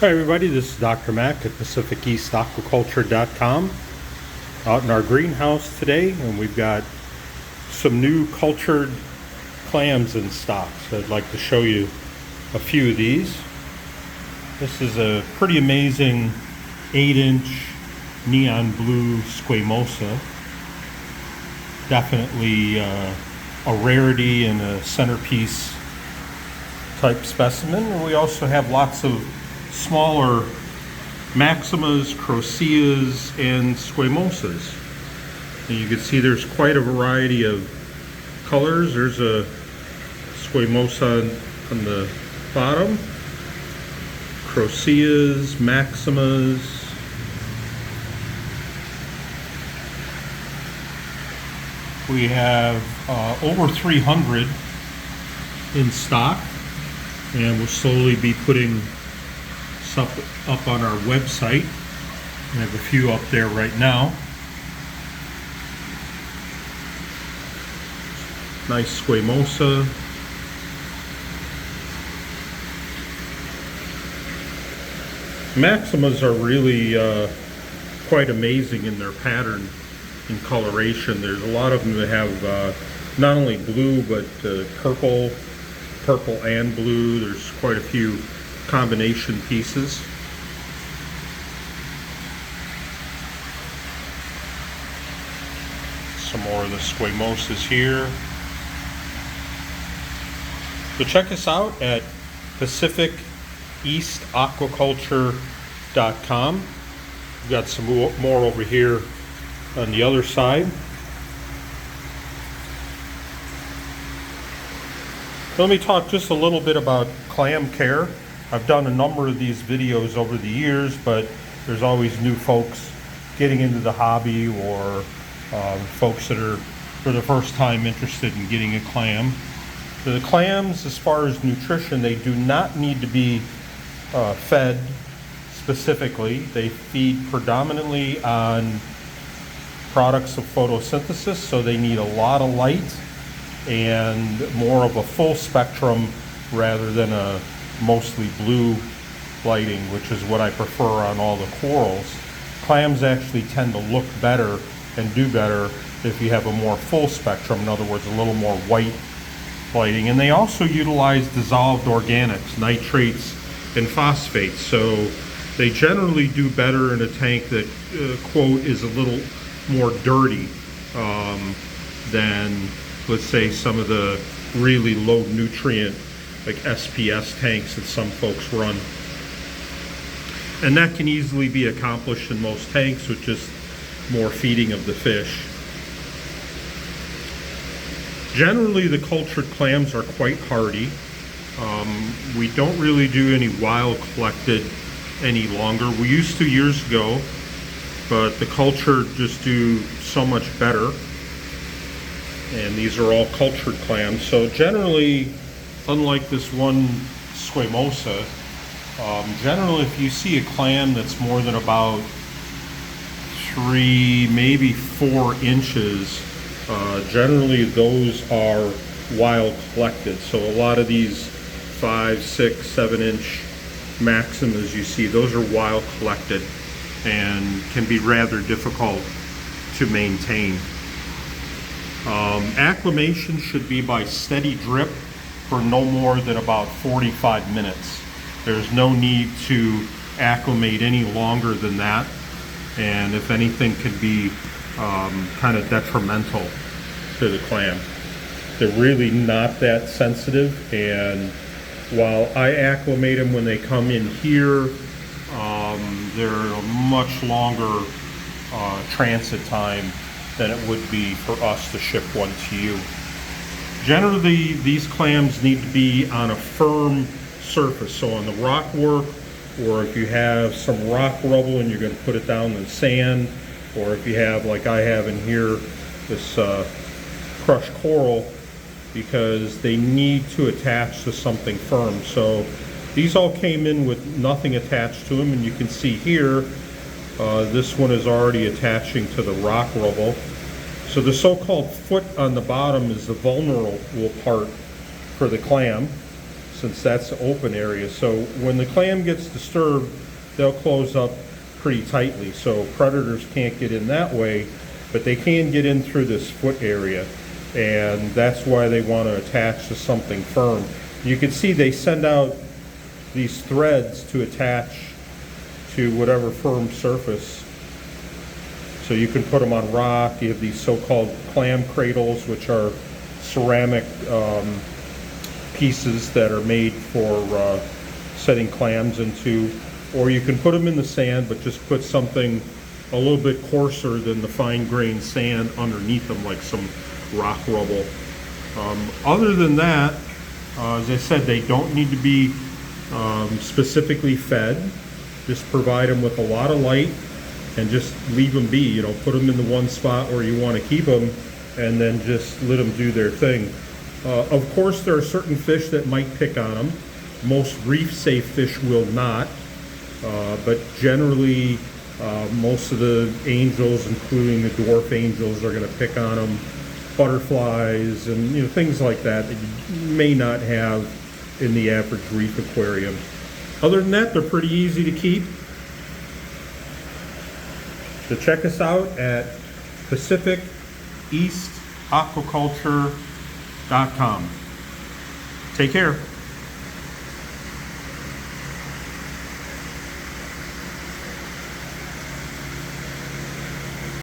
Hi everybody, this is Dr. Mac at PacificEastAquaculture.com out in our greenhouse today, and we've got some new cultured clams in stock. So I'd like to show you a few of these. This is a pretty amazing 8-inch neon blue Squimosa. Definitely a rarity and a centerpiece type specimen. And we also have lots of smaller Maximas, Croceas, and Squimosas. And you can see there's quite a variety of colors. There's a Squimosa on the bottom, Croceas, Maximas. We have over 300 in stock, and we'll slowly be putting up on our website. I have a few up there right now. Nice Squimosa. Maximas are really quite amazing in their pattern and coloration. There's a lot of them that have not only blue but purple and blue. There's quite a few combination pieces. Some more of the Squimosas here. So check us out at PacificEastAquaculture.com. We've got some more over here on the other side. Let me talk just a little bit about Clam Care. I've done a number of these videos over the years, but there's always new folks getting into the hobby, or folks that are for the first time interested in getting a clam. So the clams, as far as nutrition, they do not need to be fed specifically. They feed predominantly on products of photosynthesis, so they need a lot of light and more of a full spectrum rather than a mostly blue lighting, which is what I prefer on all the corals. Clams actually tend to look better and do better if you have a more full spectrum, in other words, a little more white lighting. And they also utilize dissolved organics, nitrates and phosphates, so they generally do better in a tank that, quote, is a little more dirty than, let's say, some of the really low nutrient like SPS tanks that some folks run. And that can easily be accomplished in most tanks with just more feeding of the fish. Generally, the cultured clams are quite hardy. We don't really do any wild collected any longer. We used to years ago, but the cultured just do so much better. And these are all cultured clams. So generally, unlike this one Squimosa, generally if you see a clam that's more than about 3, maybe 4 inches, generally those are wild collected. So a lot of these 5, 6, 7 inch Maximas you see, those are wild collected and can be rather difficult to maintain. Acclimation should be by steady drip for no more than about 45 minutes. There's no need to acclimate any longer than that, and if anything, can be kind of detrimental to the clam. They're really not that sensitive, and while I acclimate them when they come in here, they're a much longer transit time than it would be for us to ship one to you. Generally, these clams need to be on a firm surface, so on the rock work, or if you have some rock rubble and you're going to put it down in sand, or if you have, like I have in here, this crushed coral, because they need to attach to something firm. So these all came in with nothing attached to them, and you can see here, this one is already attaching to the rock rubble. So the so-called foot on the bottom is the vulnerable part for the clam. since that's the open area. So when the clam gets disturbed, they'll close up pretty tightly. So predators can't get in that way, but they can get in through this foot area. And that's why they want to attach to something firm. You can see they send out these threads to attach to whatever firm surface. So you can put them on rock. You have these so-called clam cradles, which are ceramic pieces that are made for setting clams into. Or you can put them in the sand, but just put something a little bit coarser than the fine-grained sand underneath them, like some rock rubble. Other than that, as I said, they don't need to be specifically fed. Just provide them with a lot of light and just leave them be. You know, put them in the one spot where you want to keep them, and then just let them do their thing. Of course, there are certain fish that might pick on them. Most reef-safe fish will not, but generally, most of the angels, including the dwarf angels, are going to pick on them. Butterflies and, you know, things like that that you may not have in the average reef aquarium. Other than that, they're pretty easy to keep. So check us out at PacificEastAquaculture.com. Take care.